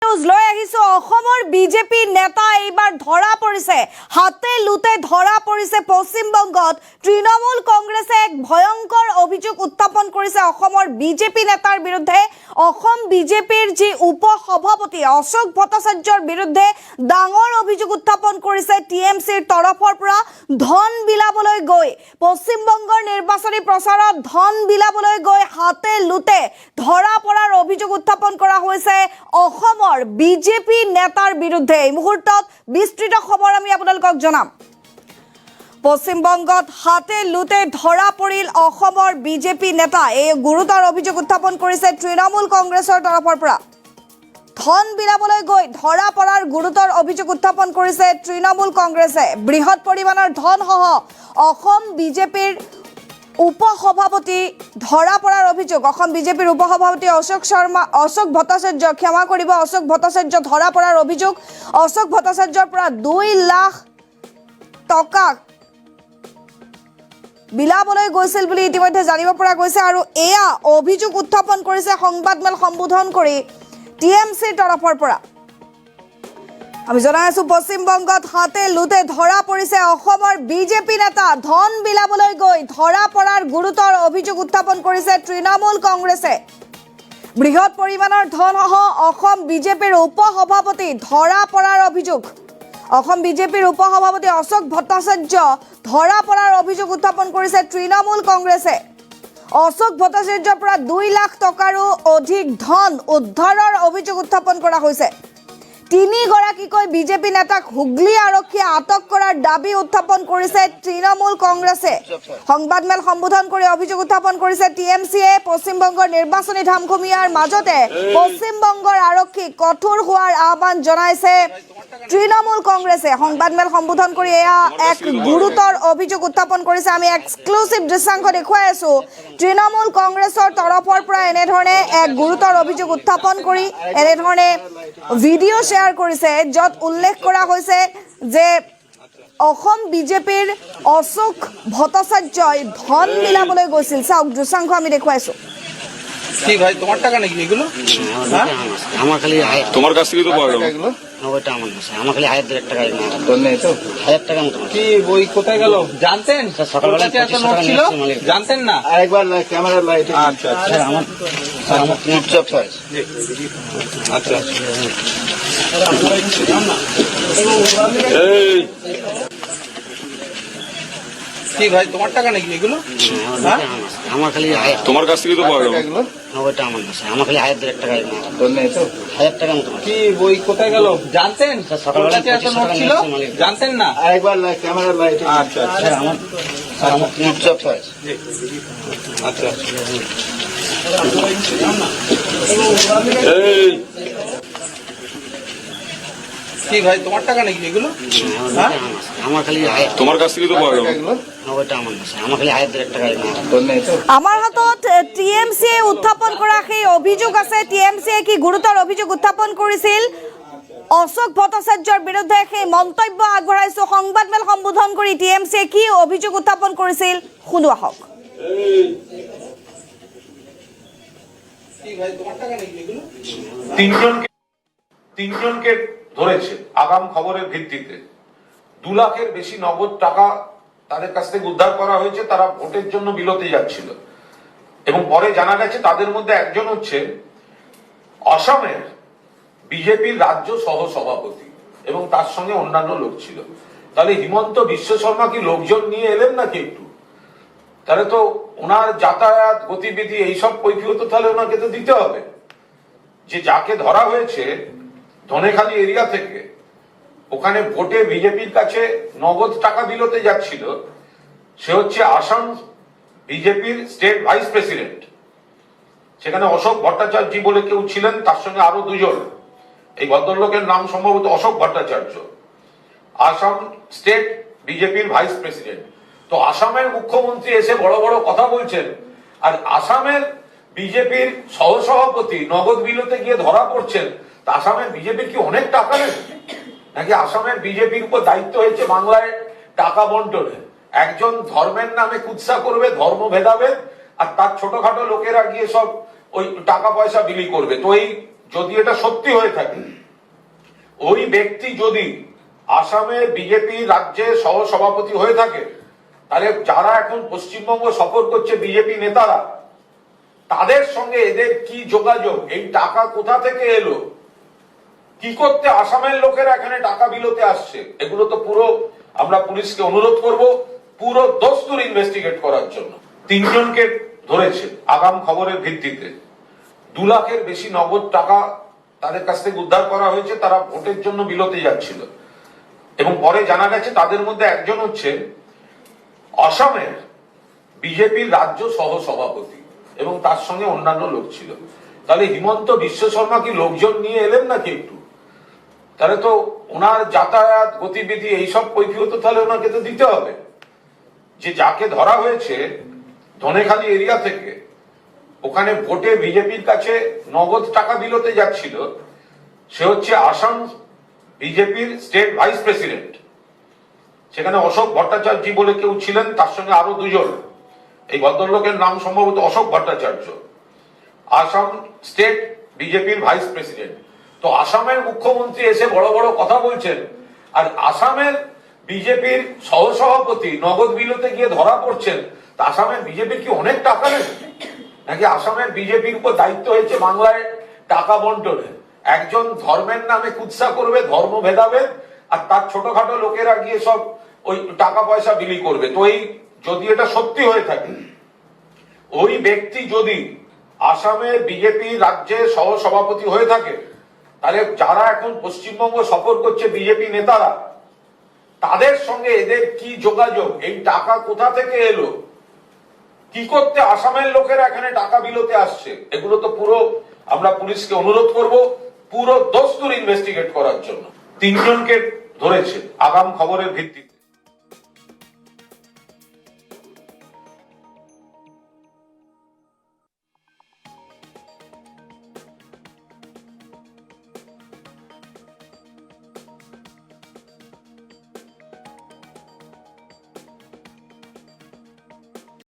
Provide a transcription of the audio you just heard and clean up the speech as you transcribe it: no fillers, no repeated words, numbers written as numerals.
লৈ আহিছো অসমৰ বিজেপি নেতা এইবাৰ ধৰা পৰিছে হাতে লুতে ধৰা পৰিছে পশ্চিমবংগত তৃণমূল কংগ্ৰেছে এক ভয়ংকৰ অভিযোগ উত্থাপন কৰিছে অসমৰ বিজেপি নেতাৰ বিৰুদ্ধে অসম বিজেপিৰ যি উপসভাপতি অশোক ভট্টাচাৰ্যৰ বিৰুদ্ধে ডাঙৰ অভিযোগ উত্থাপন কৰিছে টিএমচিৰ তৰফৰ পৰা ধন বিলাবলৈ গৈ পশ্চিমবংগৰ নিৰ্বাচনী প্ৰচাৰত ধন বিলাবলৈ গৈ হাতে লুতে ধৰা পৰাৰ অভিযোগ উত্থাপন কৰা হৈছে অসমৰ বিজেপি নেতাৰ বিৰুদ্ধে এই মুহূৰ্তত বিস্তৃত খবৰ আমি আপোনালোকক জনাম পশ্চিমবংগত হাতে লুতে ধৰা পৰিল অসমৰ বিজেপি নেতা এই গুৰুতৰ অভিযোগ উত্থাপন কৰিছে তৃণমূল কংগ্ৰেছৰ তৰফৰ পৰা ধন বিলাবলৈ গৈ ধৰা পৰাৰ গুৰুতৰ অভিযোগ উত্থাপন কৰিছে তৃণমূল কংগ্ৰেছে বৃহৎ পৰিমাণৰ ধন সহ অসম বিজেপিৰ উপসভাপতি ধৰা পৰাৰ অভিযোগ অসম বিজেপিৰ উপসভাপতি অশোক ভট্টাচাৰ্য ক্ষমা কৰিব অশোক ভট্টাচাৰ্য ধৰা পৰাৰ অভিযোগ অশোক ভট্টাচাৰ্যৰ পৰা 2 লাখ টকা বিলাবলৈ গৈছিল বুলি ইতিমধ্যে জানিব পৰা গৈছে আৰু এয়া অভিযোগ উত্থাপন কৰিছে সংবাদমেল সম্বোধন কৰি টিএমচিৰ তৰফৰ পৰা আমি জনাই আছো পশ্চিমবংগত হাতে লুতে ধৰা পৰিছে অসমৰ বিজেপি নেতা ধন বিলাবলৈ গৈ ধৰা পৰাৰ গুৰুতৰ অভিযোগ উত্থাপন কৰিছে তৃণমূল কংগ্ৰেছে বৃহৎ পৰিমাণৰ ধনসহ অসম বিজেপিৰ উপসভাপতি ধৰা পৰাৰ অভিযোগ অসম বিজেপিৰ উপসভাপতি অশোক ভট্টাচাৰ্য ধৰা পৰাৰ অভিযোগ উত্থাপন কৰিছে তৃণমূল কংগ্ৰেছে অশোক ভট্টাচাৰ্যৰ পৰা 2 লাখ টকাৰো অধিক ধন উদ্ধাৰৰ অভিযোগ উত্থাপন কৰা হৈছে 3 গৰাকীকৈ বিজেপি নেতাক হুগলি আৰক্ষীয়ে আটক কৰাৰ দাবী উত্থাপন কৰিছে তৃণমূল কংগ্ৰেছে সংবাদমেল সম্বোধন কৰি অভিযোগ উত্থাপন কৰিছে টিএমচিয়ে পশ্চিমবংগৰ নিৰ্বাচনী ধামখুমীয়াৰ মাজতে পশ্চিমবংগৰ আৰক্ষীক কঠোৰ হোৱাৰ আহ্বান জনাইছে তৃণমূল কংগ্ৰেছে সংবাদমেল সম্বোধন কৰি এয়া এক গুৰুতৰ অভিযোগ উত্থাপন কৰিছে আমি এক্সক্লুসিভ দৃশ্যাংশ দেখুৱাই আছো তৃণমূল কংগ্ৰেছৰ তৰফৰ পৰা এনেধৰণে এক গুৰুতৰ অভিযোগ উত্থাপন কৰি এনেধৰণে ভিডিঅ' শ্বেয়াৰ কৰিছে য'ত উল্লেখ কৰা হৈছে যে অসম বিজেপিৰ অশোক ভট্টাচাৰ্যই ধন বিলাবলৈ গৈছিল চাওক দৃশ্যাংশ আমি দেখুৱাইছো কি ভাই তোমার টাকা নাকি এগুলো আমার খালি তোমার কাছ থেকে তো পাওয়া গেল ওইটা আমার কাছে আমার খালি 1000 টাকা তোর নেই তো 1000 টাকা মতো কি ওই কোথায় গেল জানতেন সকালবেলা এত নোট ছিল জানতেন না আরেকবার ক্যামেরা লাইট আচ্ছা আচ্ছা স্যার আমার চুপচাপ স্যার আচ্ছা এই কি ভাই তোমার টাকা নাকি এগুলো আমার খালি তোমার কাছ থেকে তো পাওয়া গেল ওইটা আমার কাছে আমার খালি 1000 টাকা তোর নেই তো 1000 টাকা মতো কি ওই কোথায় গেল জানতেন সকালবেলা এত নোট ছিল জানতেন না আরেকবার ক্যামেরা লাইট আচ্ছা আচ্ছা স্যার আমার চুপচাপ স্যার আচ্ছা এই কি ভাই তোমার টাকা নাকি এগুলো আমার খালি তোমার কাছ থেকে তো পাওয়া গেল ওইটা আমার কাছে আমার খালি 1000 টাকা তোর নেই তো আমাৰ হাতত টিএমচিয়ে উত্থাপন কৰা সেই অভিযোগ আছে টিএমচিয়ে কি গুৰুতৰ অভিযোগ উত্থাপন কৰিছিল অশোক ভট্টাচাৰ্যৰ বিৰুদ্ধে সেই মন্তব্য আগবঢ়াইছো সংবাদমেল সম্বোধন কৰি টিএমচিয়ে কি অভিযোগ উত্থাপন কৰিছিল শুনো আহক কি ভাই তোমার টাকা নাকি এগুলো তিনজনকে ধরেছে আগাম খবরের ভিত্তিতে 2 লাখের বেশি নগদ টাকা তাদের কাছ থেকে উদ্ধার করা হয়েছে তারা ভোটের জন্য বিলতে যাচ্ছিল এবং পরে জানা গেছে তাদের মধ্যে একজন হচ্ছে অসমের বিজেপির রাজ্য সহ সভাপতি এবং তার সঙ্গে অন্যান্য লোক ছিল তাহলে হিমন্ত বিশ্ব শর্মা কি লোকজন নিয়ে এলেন নাকি একটু তাহলে তো ওনার যাতায়াত গতিবিধি এইসব কৈফিয়ত তাহলে ওনাকে তো দিতে হবে যে যাকে ধরা হয়েছে ধনেখালি এরিয়া থেকে ওখানে ভোটে বিজেপির কাছে নগদ টাকা বিলোতে যাচ্ছিল সে হচ্ছে আসাম বিজেপির স্টেট ভাইস প্রেসিডেন্ট সেখানে অশোক ভট্টাচার্য বলে কেউ ছিলেন তার সঙ্গে আরো 2 জন এই ভদ্রলোকের নাম সম্ভবত অশোক ভট্টাচার্য আসাম স্টেট বিজেপির ভাইস প্রেসিডেন্ট তো আসামের মুখ্যমন্ত্রী এসে বড় বড় কথা বলছেন আর আসামের বিজেপির সহসভাপতি নগদ বিলোতে গিয়ে ধরা পড়ছেন আসামের বিজেপির কি অনেক টাকা নেই নাকি আসামের বিজেপির উপর দায়িত্ব হয়েছে বাংলায় টাকা বন্টনে একজন ধর্মের নামে কুৎসা করবে ধর্ম ভেদাভেদ আর তার ছোটখাটো লোকেরা গিয়ে সব ওই টাকা পয়সা বিলি করবে তো এই যদি এটা সত্যি হয়ে থাকে, ওই ব্যক্তি যদি আসামে বিজেপি রাজ্যে সহ সভাপতি হয়ে থাকে, তাহলে যারা এখন পশ্চিমবঙ্গ সফর করছে বিজেপি নেতারা, তাদের সঙ্গে এদের কি যোগাযোগ, এই টাকা কোথা থেকে এলো, কি করতে আসামের লোকেরা এখানে টাকা বিলোতে আসছে, এগুলো তো পুরো আমরা পুলিশকে অনুরোধ করব পুরো দস্তুর ইনভেস্টিগেট করার জন্য। 3 জনকে ধরেছে আগাম খবরের ভিত্তিতে। 2 লাখের বেশি নগদ টাকা তাদের কাছ থেকে উদ্ধার করা হয়েছে, তারা ভোটের জন্য বিলোতে যাচ্ছিল এবং পরে জানা গেছে তাদের মধ্যে একজন হচ্ছে আসামের বিজেপির রাজ্য সহ সভাপতি এবং তার সঙ্গে অন্যান্য লোক ছিল। তাহলে হিমন্ত বিশ্ব শর্মা কি লোকজন নিয়ে এলেন নাকি একটু? তাহলে তো ওনার যাতায়াত গতিবিধি এইসব কৈফিয়ত তাহলে ওনাকে তো দিতে হবে। যে যাকে ধরা হয়েছে ধনেখালি এরিয়া থেকে, ওখানে ভোটে বিজেপির কাছে নগদ টাকা বিলোতে যাচ্ছিল, সে হচ্ছে আসাম বিজেপির স্টেট ভাইস প্রেসিডেন্ট। সেখানে অশোক ভট্টাচার্য বলে কেউ ছিলেন, তার সঙ্গে আরো 2 জন। এই ভদ্রলোকের নাম সম্ভবত অশোক ভট্টাচার্য, আসাম স্টেট বিজেপির ভাইস প্রেসিডেন্ট। তো আসামের মুখ্যমন্ত্রী এসে বড় বড় কথা বলছেন, আর আসামের বিজেপির সহসভাপতি নগদ বিলোতে গিয়ে ধরা পড়ছেন। তা আসামের বিজেপির কি অনেক টাকা নেই নাকি? আসামের বিজেপির উপর দায়িত্ব হয়েছে বাংলায় টাকা বন্টনের। একজন ধর্মের নামে কুৎসা করবে, ধর্ম ভেদাভেদ, আর তার ছোটখাটো লোকেরা গিয়ে সব ওই টাকা পয়সা বিলি করবে। তো এই যদি এটা সত্যি হয়ে থাকে, ওই ব্যক্তি যদি আসামে বিজেপি রাজ্যে সহ সভাপতি হয়ে থাকে, তাহলে যারা এখন পশ্চিমবঙ্গ সফর করছে বিজেপি নেতারা, তাদের সঙ্গে এদের কি যোগাযোগ, এই টাকা কোথা থেকে এলো, কি করতে আসামের লোকেরা এখানে টাকা বিলোতে আসছে, এগুলো তো পুরো আমরা পুলিশকে অনুরোধ করব পুরো দস্তুর ইনভেস্টিগেট করার জন্য। 3 জনকে ধরেছে আগাম খবরের ভিত্তিতে।